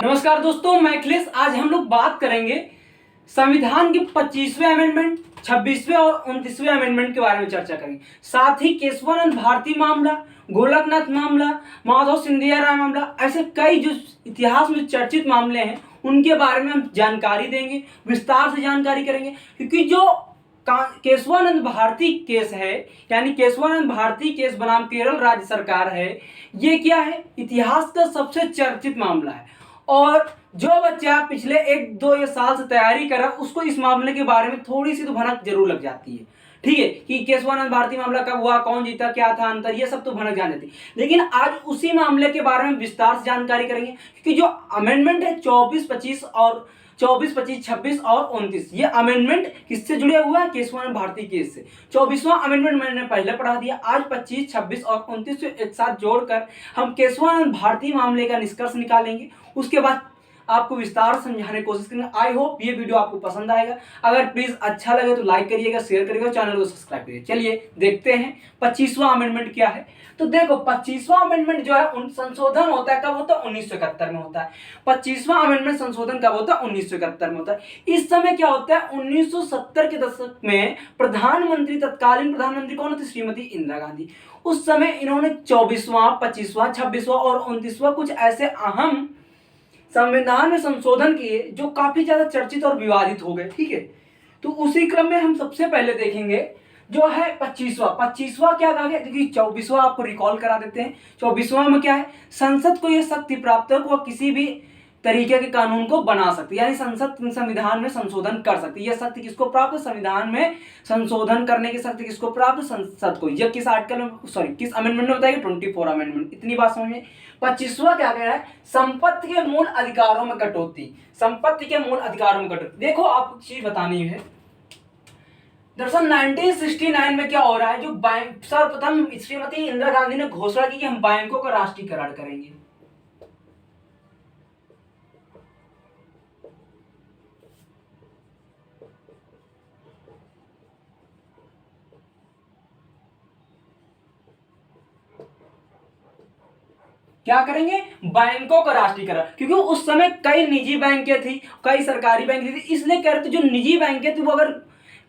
नमस्कार दोस्तों, मैं अखिलेश। आज हम लोग बात करेंगे संविधान के 25वें अमेंडमेंट, 26वें और 29वें अमेंडमेंट के बारे में चर्चा करेंगे। साथ ही केशवानंद भारती मामला, गोलकनाथ मामला, माधव सिंधिया राय मामला, ऐसे कई जो इतिहास में चर्चित मामले हैं उनके बारे में हम जानकारी देंगे, विस्तार से जानकारी करेंगे। क्योंकि जो केशवानंद भारती केस है, यानी केशवानंद भारती केस बनाम केरल राज्य सरकार है, ये क्या है, इतिहास का सबसे चर्चित मामला है। और जो बच्चा पिछले 1-2 साल से तैयारी कर रहा है उसको इस मामले के बारे में थोड़ी सी तो भनक जरूर लग जाती है। ठीक है कि केशवानंद भारती मामला कब हुआ, कौन जीता, क्या था अंतर, ये सब तो भनक जान जाती है। लेकिन आज उसी मामले के बारे में विस्तार से जानकारी करेंगे। क्योंकि जो अमेंडमेंट है 24, 25 और 24, 25, 26 और 29, ये अमेंडमेंट किससे जुड़े हुआ है, केशवानंद भारती केस से। 24वां अमेंडमेंट मैंने पहले पढ़ा दिया। आज 25, 26 और 29 को एक साथ जोड़कर हम केशवानंद भारती मामले का निष्कर्ष निकालेंगे। उसके बाद आपको विस्तार समझाने की कोशिश करेंगे। आई होप ये वीडियो आपको पसंद आएगा। अगर प्लीज अच्छा लगे तो लाइक करिएगा, शेयर करिएगा, चैनल को सब्सक्राइब करिए। चलिए देखते हैं 25वां अमेंडमेंट क्या है। तो देखो 25वां अमेंडमेंट जो है संशोधन होता है, कब होता है, 1971 में होता है। 25वां अमेंडमेंट संशोधन कब होता है, 1971 में होता है। इस समय क्या होता है, 1970 के दशक में प्रधानमंत्री, तत्कालीन प्रधानमंत्री कौन थी, श्रीमती इंदिरा गांधी। उस समय इन्होंने 24वां, 25वां, 26वां और 29वां कुछ ऐसे अहम संविधान में संशोधन किए जो काफी ज्यादा चर्चित और विवादित हो गए। ठीक है, तो उसी क्रम में हम सबसे पहले देखेंगे जो है 25वां क्या कहा गया, क्योंकि 24वां आपको रिकॉल करा देते हैं। 24वां में क्या है, संसद को यह शक्ति प्राप्त है कि वह किसी भी तरीके के कानून को बना सकती है, यानी संसद संविधान में संशोधन कर सकती है। यह शक्ति किसको प्राप्त है, संविधान में संशोधन करने की शक्ति किसको प्राप्त है, संसद को। यह किस आर्टिकल में, सॉरी किस अमेंडमेंट में बताइए, 24 अमेंडमेंट। इतनी बात समझ में। 25वां क्या कह रहा है, संपत्ति के मूल अधिकारों में कटौती। संपत्ति के मूल अधिकारों में कटौती। देखो आपको चीज बतानी है, दरअसल 1969 में क्या हो रहा है, जो बैंक सर्वप्रथम श्रीमती इंदिरा गांधी ने घोषणा की कि हम बैंकों का राष्ट्रीयकरण करेंगे। क्या करेंगे, बैंकों का राष्ट्रीयकरण। क्योंकि उस समय कई निजी बैंकें थी, कई सरकारी बैंक थी, इसलिए कह रहे थे जो निजी बैंकें थी वो अगर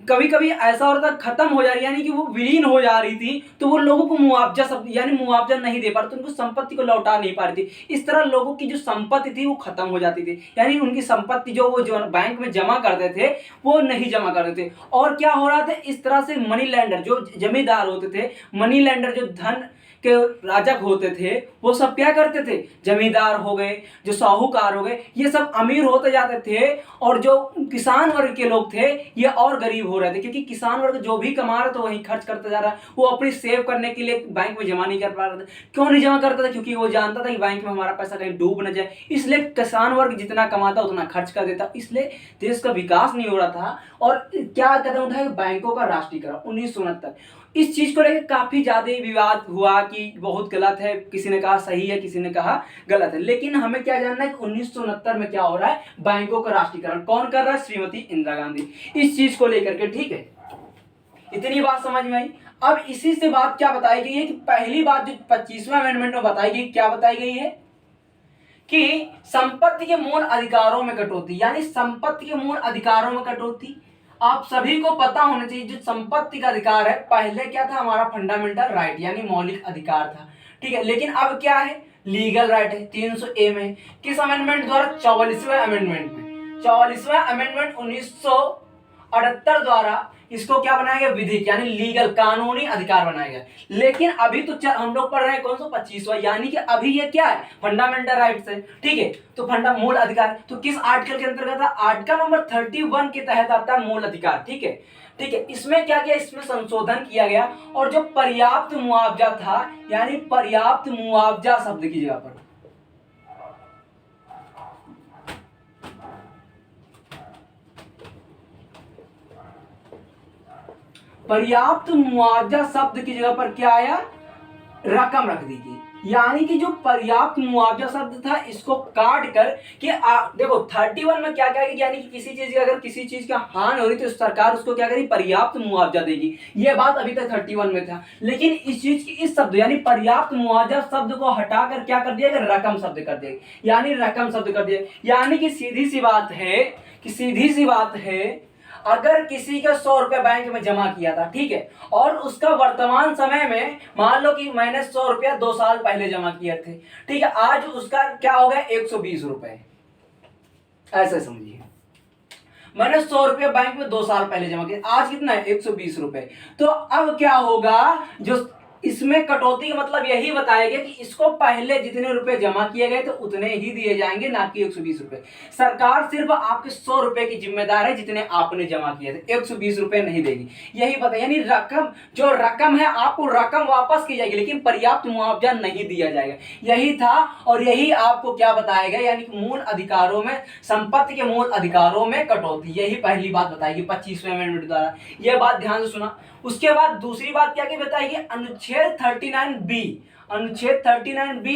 कभी कभी ऐसा होता खत्म हो जा रही, यानी कि वो विलीन हो जा रही थी, तो वो लोगों को मुआवजा सब यानी मुआवजा नहीं दे पा रहे थे, उनको संपत्ति को लौटा नहीं पा रही थी। इस तरह लोगों की जो संपत्ति थी वो खत्म हो जाती थी, यानी उनकी संपत्ति जो वो जो बैंक में जमा करते थे वो नहीं जमा करते थे। और क्या हो रहा था, इस तरह से मनी लैंडर जो जमींदार होते थे, मनी लैंडर जो धन के राजक होते थे, वो सब क्या करते थे, जमींदार हो गए, जो साहूकार हो गए, ये सब अमीर होते जाते थे। और जो किसान वर्ग के लोग थे ये और गरीब हो रहे थे, क्योंकि किसान वर्ग जो भी कमा रहा था वही खर्च करता जा रहा है। वो अपनी सेव करने के लिए बैंक में जमा नहीं कर पा रहा था। क्यों नहीं जमा करता था, क्योंकि वो जानता था कि बैंक में हमारा पैसा कहीं डूब न जाए, इसलिए किसान वर्ग जितना कमाता उतना खर्च कर देता, इसलिए देश का विकास नहीं हो रहा था। और क्या कदम उठाया, बैंकों का राष्ट्रीयकरण 1969। इस चीज को लेकर काफी ज्यादा विवाद हुआ कि बहुत गलत है, किसी ने कहा सही है, किसी ने कहा गलत है। लेकिन हमें क्या जानना है कि 1969 में क्या हो रहा है, बैंकों का राष्ट्रीयकरण कौन कर रहा है, श्रीमती इंदिरा गांधी, इस चीज को लेकर के। ठीक है, इतनी बात समझ में आई। अब इसी से बात क्या बताई गई है कि पहली बात जो 25वें अमेंडमेंट में बताई गई, क्या बताई गई है कि संपत्ति के मूल अधिकारों में कटौती, यानी संपत्ति के मूल अधिकारों में कटौती। आप सभी को पता होना चाहिए जो संपत्ति का अधिकार है, पहले क्या था, हमारा फंडामेंटल राइट यानी मौलिक अधिकार था। ठीक है, लेकिन अब क्या है, लीगल राइट है, 300A में। किस अमेंडमेंट द्वारा, 44वें अमेंडमेंट में। 44वां अमेंडमेंट 1978 द्वारा इसको क्या बनाया गया, विधिक यानी लीगल कानूनी अधिकार बनाया गया। लेकिन अभी तो हम लोग पढ़ रहे हैं कौन सा, 25वां, यानी कि अभी ये क्या है, फंडामेंटल राइट्स है। ठीक है, तो फंडा मूल अधिकार तो किस आर्टिकल के अंतर्गत है, आर्टिकल नंबर 31 के तहत आता है मूल अधिकार। ठीक है, ठीक है, इसमें क्या किया, इसमें संशोधन किया गया। और जो पर्याप्त मुआवजा था, यानी पर्याप्त मुआवजा शब्द की जगह पर पर्याप्त मुआवजा शब्द की जगह पर क्या आया, रकम रख दी गई। यानी कि जो पर्याप्त मुआवजा शब्द था इसको काट कर कि देखो 31 में क्या कहेगी, यानी कि किसी चीज की अगर किसी चीज का हानि हो रही तो सरकार उसको क्या करेगी, पर्याप्त मुआवजा देगी। यह बात अभी तक 31 में था, लेकिन इस चीज की इस शब्द यानी पर्याप्त मुआवजा शब्द को हटाकर क्या कर दिया, रकम शब्द कर दिया, यानी रकम शब्द कर दिया। यानी कि सीधी सी बात है अगर किसी का 100 रुपया बैंक में जमा किया था, ठीक है, और उसका वर्तमान समय में मान लो कि मैंने 100 रुपया 2 साल पहले जमा किए थे, ठीक है, आज उसका क्या हो गया 120 रुपए, ऐसे समझिए मैंने 100 रुपया बैंक में 2 साल पहले जमा किया, आज कितना है 120 रुपए। तो अब क्या होगा, जो इसमें कटौती का मतलब यही बताया गया कि इसको पहले जितने रुपए जमा किए गए तो उतने ही दिए जाएंगे, ना कि 120 रुपए। सरकार सिर्फ आपके 100 रुपए की जिम्मेदार है जितने आपने जमा किए थे, 120 रुपए नहीं देगी, यही बताया। यानी रकम जो रकम है आपको रकम वापस की जाएगी, लेकिन पर्याप्त मुआवजा नहीं दिया जाएगा, यही था। और यही आपको क्या बताया गया, यानी कि मूल अधिकारों में, संपत्ति के मूल अधिकारों में कटौती, यही पहली बात बताएगी 25वें अमेंडमेंट द्वारा। यह बात ध्यान से सुना। उसके बाद दूसरी बात क्या की बताएगी, अनुच्छेद 39B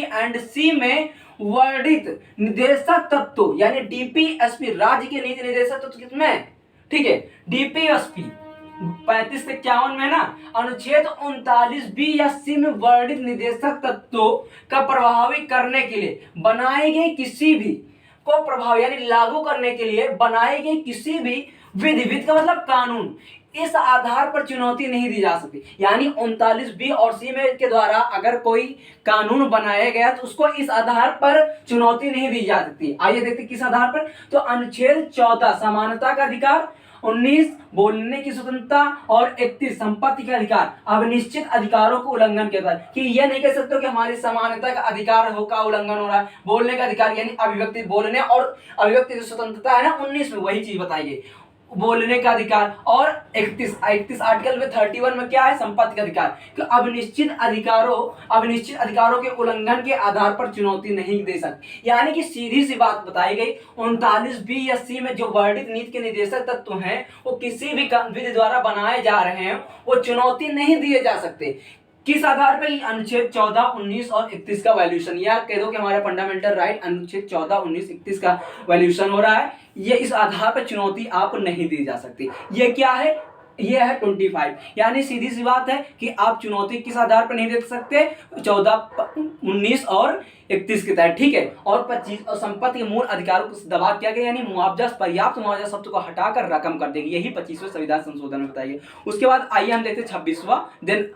एंड सी में वर्णित निदेशक तत्व यानी डीपीएसपी, राज्य के नीति निदेशक तत्व किसमें, ठीक है, डीपीएसपी 35 से 51 में ना, अनुच्छेद 39B या सी में वर्णित निदेशक तत्वों का प्रभावी करने के लिए बनाई गई किसी भी को प्रभावी यानी लागू करने के लिए बनाई गई किसी भी विधि का मतलब कानून, इस आधार पर चुनौती नहीं दी जा सकती। यानी 39B और सी में के द्वारा अगर कोई कानून बनाया गया तो उसको इस आधार पर चुनौती नहीं दी जा सकती। आइए देखते किस आधार पर। तो अनुच्छेद 14 समानता का अधिकार, 19 बोलने की स्वतंत्रता और 31 संपत्ति का अधिकार। अब निश्चित अधिकारों को उल्लंघन के बाद कि यह नहीं कह सकते कि हमारी समानता का अधिकार का उल्लंघन हो रहा है, बोलने का अधिकार यानी अभिव्यक्ति, बोलने और अभिव्यक्ति की स्वतंत्रता है ना 19 में, वही चीज बताई गई, बोलने का अधिकार। और 31 आर्टिकल में 31 में क्या है, संपत्ति का अधिकार, कि अब निश्चित अधिकारों के उल्लंघन के आधार पर चुनौती नहीं दे सकती। यानी कि सीधी सी बात बताई गई 39B या सी में जो वर्णित नीति के निदेशक तत्व हैं वो किसी भी विधि द्वारा बनाए जा रहे हैं, वो चुनौती नहीं दिए जा सकते। किस आधार पर, अनुच्छेद 14, 19 और 31 का वैल्यूएशन, या कह दो कि हमारे फंडामेंटल राइट अनुच्छेद 14, 19, 31 का वैल्यूएशन हो रहा है, ये इस आधार पर चुनौती आप नहीं दी जा सकती। ये क्या है, ये है 25। यानी सीधी सी बात है कि आप चुनौती किस आधार पर नहीं दे सकते, 14, 19 और 31 के तहत, ठीक है। और 25 और संपत्ति के मूल अधिकारों को दबा किया गया, यानी मुआवजा, पर्याप्त मुआवजा शब्द को हटाकर रकम कर देगी, यही 25वें संविधान संशोधन में बताइए। उसके बाद आइए हम देखते 26वां, देन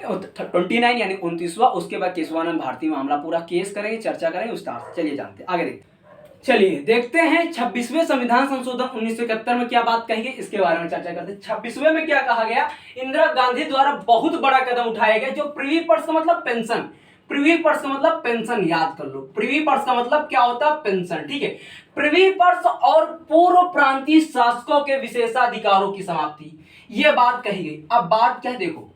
29 यानी 29वां, उसके बाद केशवानंद भारती मामला पूरा केस करेंगे, चर्चा करेंगे विस्तार से। चलिए जानते आगे देखते। चलिए देखते हैं 26वें संविधान संशोधन 1971 में क्या बात कही गई, इसके बारे में चर्चा करते हैं। 26वें में क्या कहा गया, इंदिरा गांधी द्वारा बहुत बड़ा कदम उठाया गया, जो प्रिवी पर्स का मतलब पेंशन, प्रिवी पर्स का मतलब पेंशन, याद कर लो, प्रिवी पर्स का मतलब क्या होता है, पेंशन, ठीक है। प्रिवी पर्स और पूर्व प्रांतीय शासकों के विशेषाधिकारों की समाप्ति, यह बात कही गई। अब बात क्या है, देखो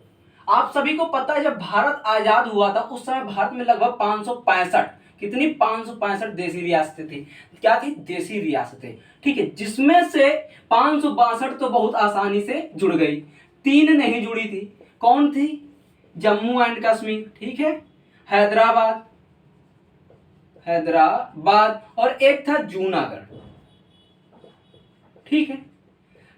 आप सभी को पता है जब भारत आजाद हुआ था उस समय भारत में लगभग 565 कितनी 565 देसी रियासतें थी। क्या थी, देसी रियासतें, ठीक है, जिसमें से 562 तो बहुत आसानी से जुड़ गई, 3 नहीं जुड़ी थी। कौन थी, जम्मू एंड कश्मीर, ठीक है, हैदराबाद और एक था जूनागढ़, ठीक है,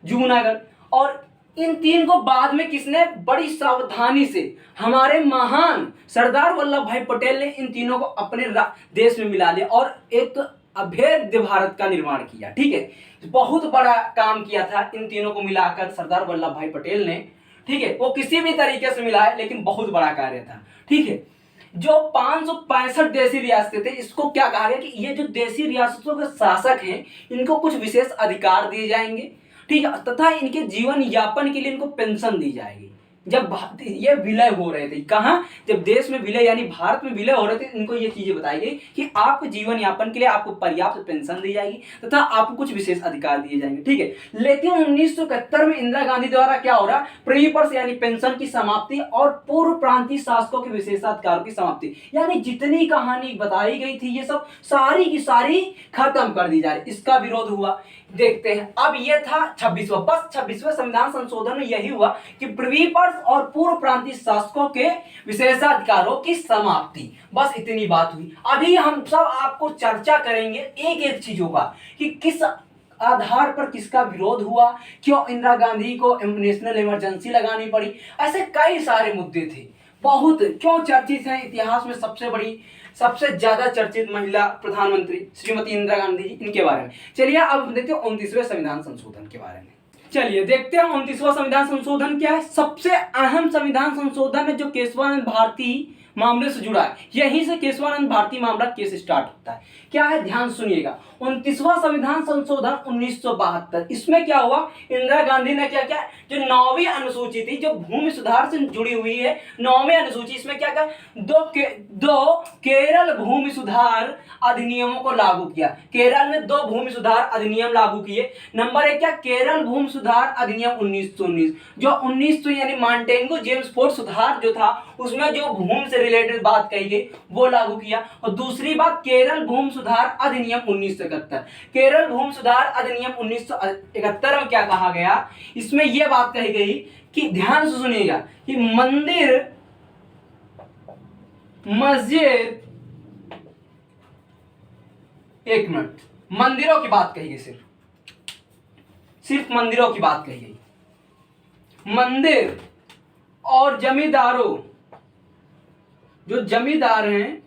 जूनागढ़। और इन 3 को बाद में किसने बड़ी सावधानी से, हमारे महान सरदार वल्लभ भाई पटेल ने इन तीनों को अपने देश में मिला लिया और एक अभेद्य भारत का निर्माण किया, ठीक है। बहुत बड़ा काम किया था इन तीनों को मिलाकर सरदार वल्लभ भाई पटेल ने, ठीक है, वो किसी भी तरीके से मिला है लेकिन बहुत बड़ा कार्य था, ठीक है। जो 565 देसी रियासतें थे, इसको क्या कहा गया कि ये जो देसी रियासतों के शासक हैं इनको कुछ विशेष अधिकार दिए जाएंगे, ठीक है, तथा इनके जीवन यापन के लिए इनको पेंशन दी जाएगी। जब ये विलय हो रहे थे, कहाँ, जब देश में विलय यानी भारत में विलय हो रहे थे, इनको ये चीजें बताई गई कि आपको जीवन यापन के लिए आपको पर्याप्त पेंशन दी जाएगी तथा आपको कुछ विशेष अधिकार दिए जाएंगे, ठीक है। लेकिन 1971 में इंदिरा गांधी द्वारा क्या हो रहा, प्रिवी पर्स यानी पेंशन की समाप्ति और पूर्व प्रांतीय शासकों के विशेषाधिकार की समाप्ति, यानी जितनी कहानी बताई गई थी ये सब सारी की सारी खत्म कर दी जा रही, इसका विरोध हुआ। देखते हैं, अब ये था 26वां, बस 26वें संविधान संशोधन में यही हुआ कि प्रिवी पर्स और पूर्व प्रांतीय शासकों के विशेषाधिकारों की समाप्ति। बस इतनी बात हुई। अभी हम सब आपको चर्चा करेंगे एक एक चीजों का कि किस आधार पर किसका विरोध हुआ, क्यों इंदिरा गांधी को नेशनल इमरजेंसी लगानी पड़ी, ऐसे कई सारे मुद्दे थे। बहुत क्यों चर्चित है, इतिहास में सबसे ज्यादा चर्चित महिला प्रधानमंत्री श्रीमती इंदिरा गांधी जी, इनके बारे में। चलिए अब देखते हैं 29वें संविधान संशोधन के बारे में। चलिए देखते हैं 29वां संविधान संशोधन क्या है। सबसे अहम संविधान संशोधन है जो केशवानंद भारती मामले से जुड़ा है। यहीं से केशवानंद भारती मामला केस स्टार्ट होता है। क्या है, ध्यान सुनिएगा। 29वां संविधान संशोधन 1972, इसमें क्या हुआ, इंदिरा गांधी ने क्या किया, जो 9वीं अनुसूची थी जो भूमि सुधार से जुड़ी हुई है, 9वीं अनुसूची, इसमें क्या किया, दो केरल भूमि सुधार अधिनियमों को लागू किया। केरल में 2 भूमि सुधार अधिनियम लागू किए। नंबर 1 क्या, केरल भूमि सुधार अधिनियम 1919, जो 1900 यानी मार्टेंगो जेम्स फोर्ड सुधार जो था उसमें जो भूमि से रिलेटेड बात कही गई वो लागू किया। और दूसरी बात, केरल भूमि सुधार अधिनियम 1971। केरल भूमि सुधार अधिनियम 1971 में क्या कहा गया, इसमें यह बात कही गई कि ध्यान से सुनिएगा कि मंदिर, मस्जिद, एक मिनट, मंदिरों की बात कही गई, सिर्फ मंदिरों की बात कही गई। मंदिर और जमींदारों, जो जमींदार हैं,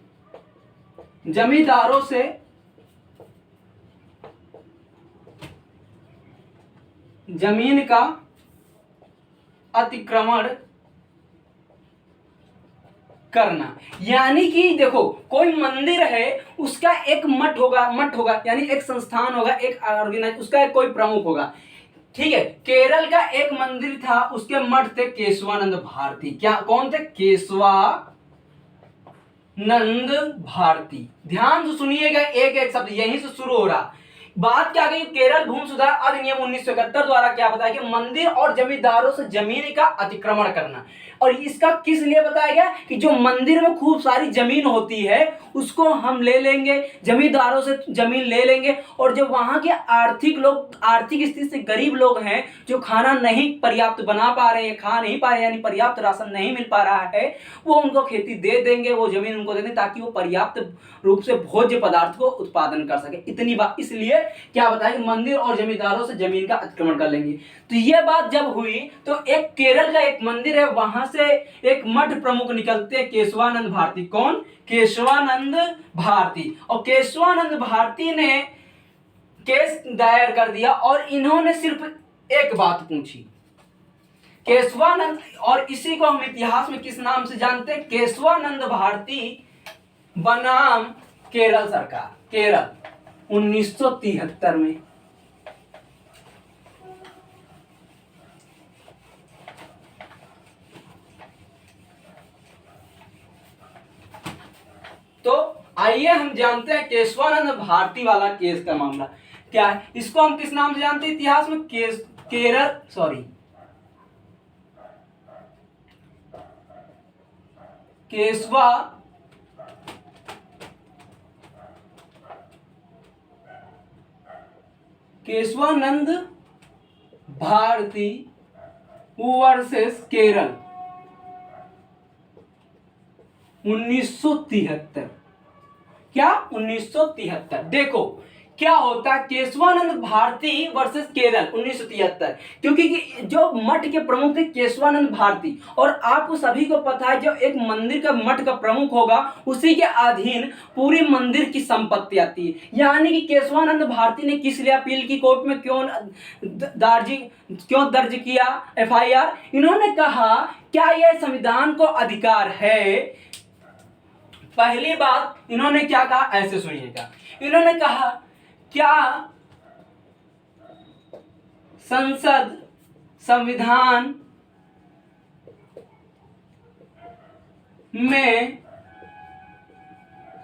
जमींदारों से जमीन का अतिक्रमण करना। यानी कि देखो, कोई मंदिर है, उसका एक मठ होगा यानी एक संस्थान होगा, एक ऑर्गेनाइज, उसका एक कोई प्रमुख होगा। ठीक है, केरल का एक मंदिर था, उसके मठ थे केशवानंद भारती। क्या, कौन थे, केशवानंद भारती। ध्यान से सुनिएगा, एक एक शब्द यहीं से शुरू हो रहा। बात क्या गई, केरल भूमि सुधार अधिनियम 1971 द्वारा क्या बताया कि मंदिर और जमींदारों से जमीन का अतिक्रमण करना। और इसका किस लिए बताया गया कि जो मंदिर में खूब सारी जमीन होती है उसको हम ले लेंगे, जमींदारों से जमीन ले लेंगे, और जो वहां के आर्थिक स्थिति से गरीब लोग हैं, जो खाना नहीं पर्याप्त बना पा रहे हैं, खा नहीं पा रहे हैं, यानी पर्याप्त राशन नहीं मिल पा रहा है, वो उनको खेती दे देंगे, वो जमीन उनको दे देंगे ताकि वो पर्याप्त रूप से भोज्य पदार्थ को उत्पादन कर सके। इतनी बात, इसलिए क्या बताया कि मंदिर और जमींदारों से जमीन का अतिक्रमण कर लेंगे। तो ये बात जब हुई तो एक केरल का एक मंदिर है, वहां से एक मठ प्रमुख निकलते हैं, केशवानंद भारती। कौन, केशवानंद भारती। और केशवानंद भारती ने केस दायर कर दिया और इन्होंने सिर्फ एक बात पूछी, केशवानंद, और इसी को हम इतिहास में किस नाम से जानते हैं, केशवानंद भारती बनाम केरल सरकार, केरल 1973 में। तो आइए हम जानते हैं केशवानंद भारती वाला केस का मामला क्या है। इसको हम किस नाम से जानते हैं इतिहास में, केशवानंद भारती वर्सेस केरल 1973। क्या, 1973। देखो क्या होता है, केशवानंद भारती वर्सेस केरल 1973, क्योंकि जो मठ के प्रमुख थे केशवानंद भारती, और आपको सभी को पता है जो एक मंदिर का मठ का प्रमुख होगा उसी के अधीन पूरी मंदिर की संपत्ति आती है। यानी कि केशवानंद भारती ने किस लिए अपील की कोर्ट में, क्यों दर्ज किया FIR, इन्होंने कहा क्या यह संविधान को अधिकार है। पहली बात इन्होंने क्या कहा, ऐसे सुनिएगा, इन्होंने कहा क्या संसद संविधान में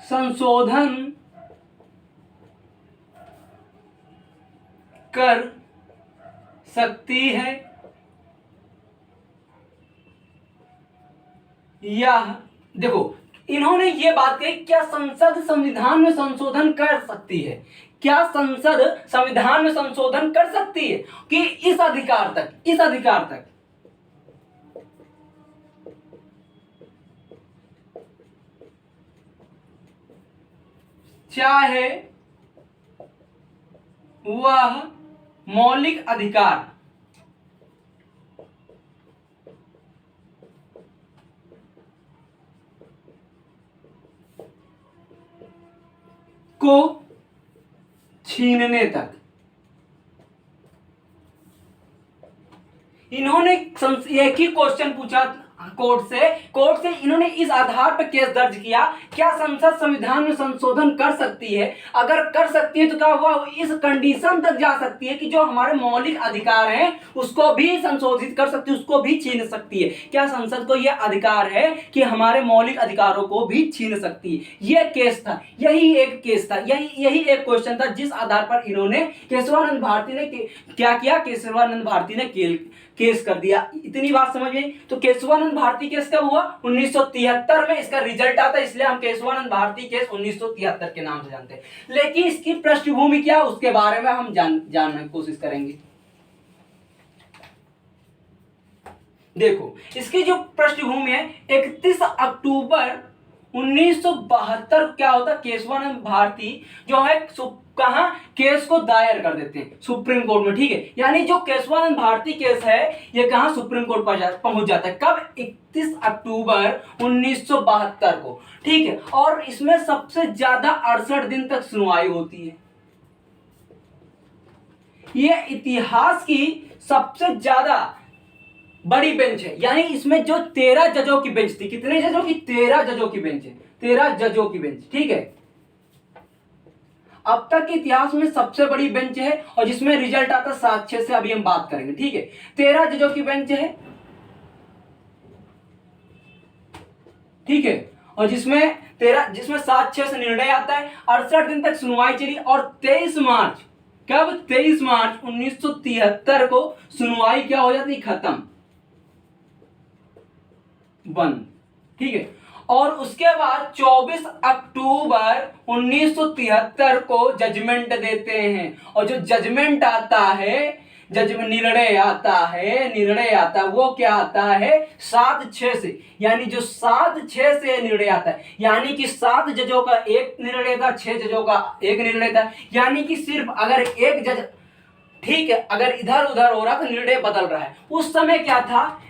संशोधन कर सकती है या, देखो इन्होंने ये बात कही, क्या संसद संविधान में संशोधन कर सकती है, क्या संसद संविधान में संशोधन कर सकती है कि इस अधिकार तक चाहे वह मौलिक अधिकार को छीनने तक। इन्होंने एक ही क्वेश्चन पूछा कोर्ट से इन्होंने इस आधार पर केस दर्ज किया, क्या संसद संविधान में संशोधन कर सकती है? अगर कर सकती है तो क्या वह इस कंडीशन तक जा सकती है कि जो हमारे मौलिक अधिकार हैं उसको भी संशोधित कर सकती है, उसको भी छीन सकती है? क्या संसद को यह अधिकार है कि हमारे मौलिक अधिकारों को भी छीन सकती है? यह केस था, यही एक केस था, यही एक क्वेश्चन था जिस आधार पर इन्होंने केशवानंद भारती ने क्या किया, केशवानंद भारती ने केस कर दिया। इतनी बात समझ में? तो केशवानंद भारती केस कब हुआ? 1973 में इसका रिजल्ट आता है, इसलिए हम केशवानंद भारती केस 1973 के नाम से जानते हैं। लेकिन इसकी पृष्ठभूमि क्या, उसके बारे में हम जानने की कोशिश करेंगे। देखो, इसकी जो पृष्ठभूमि है, 31 अक्टूबर 1972 क्या होता, केशवानंद भारती जो है कहां केस को दायर कर देते हैं, सुप्रीम कोर्ट में। ठीक है, यानी जो केशवानंद भारती केस है ये कहां, सुप्रीम कोर्ट पर पहुंच जाता है। कब? 31 अक्टूबर 1972 को। ठीक है, और इसमें सबसे ज्यादा 68 दिन तक सुनवाई होती है। ये इतिहास की सबसे ज्यादा बड़ी बेंच है, यानी इसमें जो 13 जजों की बेंच थी। कितने जजों की? 13 जजों की बेंच है, 13 जजों की बेंच। ठीक है, अब तक के इतिहास में सबसे बड़ी बेंच है और जिसमें रिजल्ट आता 7-6 से अभी हम बात करेंगे। ठीक है, 13 जजों की बेंच है। ठीक है, और जिसमें 7-6 से निर्णय आता है, 68 दिन तक सुनवाई चली और 23 मार्च, कब? 23 मार्च 1973 को सुनवाई क्या हो जाती? खत्म, बंद। ठीक है, और उसके बाद 24 अक्टूबर 1973 को जजमेंट देते हैं, और जो जजमेंट आता है, निर्णय आता है, वो क्या आता है? 7-6 से, यानी जो 7-6 से निर्णय आता है, यानी कि 7 जजों का एक निर्णय था, 6 जजों का एक निर्णय था, यानी कि सिर्फ अगर एक जज, ठीक है, अगर इधर उधर हो रहा तो निर्णय बदल रहा है। उस समय क्या था,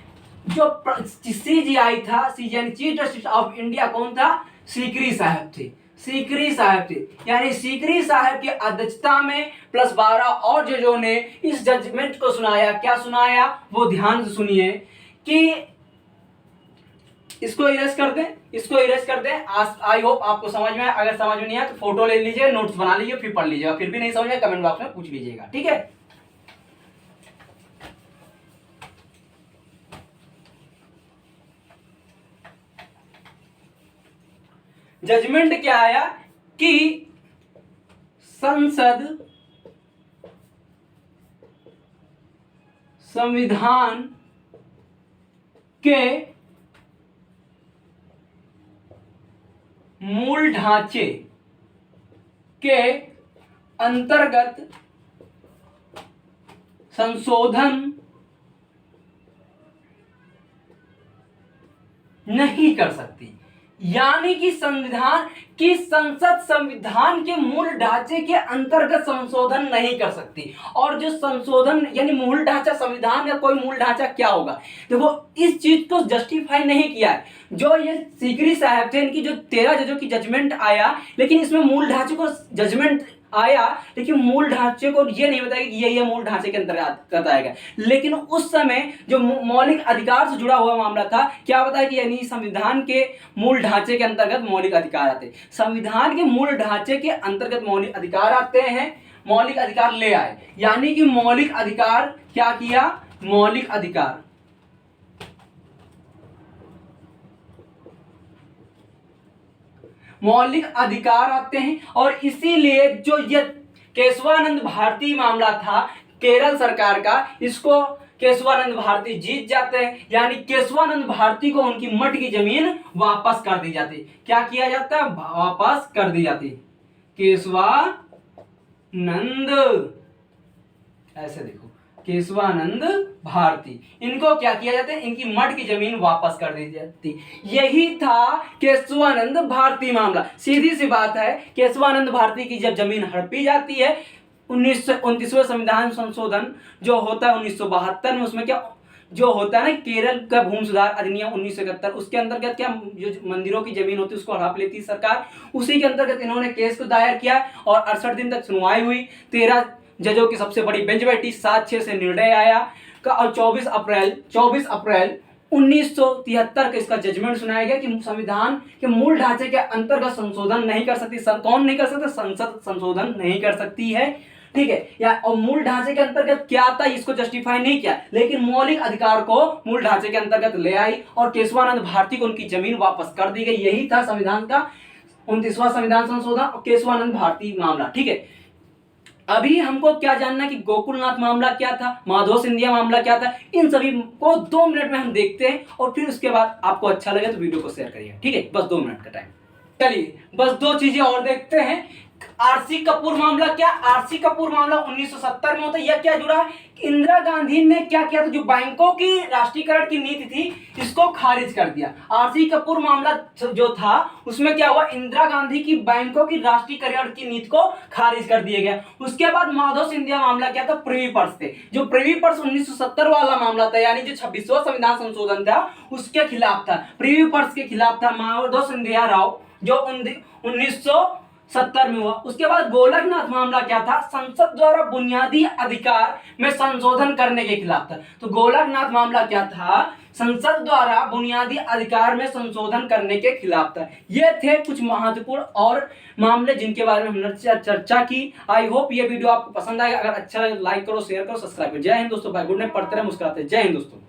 जो सीजीआई था, चीफ जस्टिस ऑफ इंडिया कौन था? सीकरी साहब थे, सीकरी साहब थे। यानी सीकरी साहब की अध्यक्षता में प्लस 12 और जजों ने इस जजमेंट को सुनाया। क्या सुनाया वो ध्यान से सुनिए कि इसको इरेज कर दें, आई होप आपको समझ में आए। अगर समझ में नहीं आया तो फोटो ले लीजिए, नोट्स बना लीजिए, फिर पढ़ लीजिएगा। फिर भी नहीं समझ में, कमेंट बॉक्स में पूछ लीजिएगा। ठीक है, जजमेंट क्या आया कि संसद संविधान के मूल ढांचे के अंतर्गत संशोधन नहीं कर सकती। यानी कि संसद संविधान के मूल ढांचे के अंतर्गत संशोधन नहीं कर सकती। और जो संशोधन यानी मूल ढांचा, संविधान का कोई मूल ढांचा क्या होगा, देखो इस चीज को जस्टिफाई नहीं किया है। जो ये सीकरी साहब थे, इनकी जो 13 जजों की जजमेंट आया, लेकिन इसमें मूल ढांचे को जजमेंट आया, लेकिन मूल ढांचे को ये नहीं बताया कि ये मूल ढांचे के अंतर्गत आएगा। लेकिन उस समय जो मौलिक अधिकार से जुड़ा हुआ मामला था, क्या बताया कि यानी संविधान के मूल ढांचे के अंतर्गत मौलिक अधिकार आते, संविधान के मूल ढांचे के अंतर्गत मौलिक अधिकार आते हैं, मौलिक अधिकार ले आए। यानी कि मौलिक अधिकार क्या किया, मौलिक अधिकार आते हैं। और इसीलिए जो ये केशवानंद भारती मामला था केरल सरकार का, इसको केशवानंद भारती जीत जाते हैं। यानी केशवानंद भारती को उनकी मठ की जमीन वापस कर दी जाती। क्या किया जाता? वापस कर दी जाती। केशवानंद, ऐसे देखो, केशवानंद भारती, इनको क्या किया जाता है, इनकी मठ की जमीन वापस कर दी जाती। यही था केशवानंद भारती मामला। सीधी सी बात है, केशवानंद भारती की जब जमीन हड़पी जाती है 1929वें संविधान संशोधन जो होता है 1972 में, उसमें क्या जो होता है ना केरल का भूमि सुधार अधिनियम 1971, उसके अंतर्गत क्या जो मंदिरों की जमीन होती है उसको हड़प लेती है सरकार। उसी के अंतर्गत इन्होंने केस को दायर किया और 68 दिन तक सुनवाई हुई। 13 जजों की सबसे बड़ी बेंच बैठी, 7-6 से निर्णय आया और 24 अप्रैल 1973 का इसका जजमेंट सुनाया गया कि संविधान के मूल ढांचे के अंतर्गत संशोधन नहीं कर सकती। कौन नहीं कर सकता? संसद संशोधन नहीं कर सकती है, ठीक है। या और मूल ढांचे के अंतर्गत क्या आता है इसको जस्टिफाई नहीं किया, लेकिन मौलिक अधिकार को मूल ढांचे के अंतर्गत ले आई और केशवानंद भारती को उनकी जमीन वापस कर दी गई। यही था संविधान का 29वां संविधान संशोधन और केशवानंद भारती मामला, ठीक है। अभी हमको क्या जानना है कि गोकुलनाथ मामला क्या था, माधव सिंधिया मामला क्या था, इन सभी को 2 मिनट में हम देखते हैं और फिर उसके बाद आपको अच्छा लगे तो वीडियो को शेयर करिए, ठीक है। बस 2 मिनट का टाइम। चलिए बस 2 चीजें और देखते हैं। आरसी कपूर मामला क्या? आरसी कपूर मामला 1970 में होता है। यह क्या जुड़ा है? इंदिरा गांधी ने क्या किया था, जो बैंकों की राष्ट्रीयकरण की नीति थी इसको खारिज कर दिया। आरसी कपूर मामला जो था उसमें क्या हुआ, इंदिरा गांधी की बैंकों की राष्ट्रीयकरण की नीति को खारिज कर दिया गया। उसके बाद माधव सिंधिया मामला क्या था, प्रिवी पर्स थे। जो प्रिवी पर्स 1970 वाला मामला था, यानी जो 26वां संविधान संशोधन था उसके खिलाफ था, प्रिवी पर्स के खिलाफ था माधव सिंधिया राव, जो 1970 में हुआ। उसके बाद गोलकनाथ मामला क्या था, संसद द्वारा बुनियादी अधिकार में संशोधन करने के खिलाफ था। तो गोलकनाथ मामला क्या था, संसद द्वारा बुनियादी अधिकार में संशोधन करने के खिलाफ था। ये थे कुछ महत्वपूर्ण और मामले जिनके बारे में हमने चर्चा की। आई होप ये वीडियो आपको पसंद आएगा। अगर अच्छा लगे लाइक करो, शेयर करो, सब्सक्राइब करो। जय हिंद दोस्तों, बाय, गुड नाइट, पढ़ते रहे, मुस्कुराते। जय हिंद दोस्तों।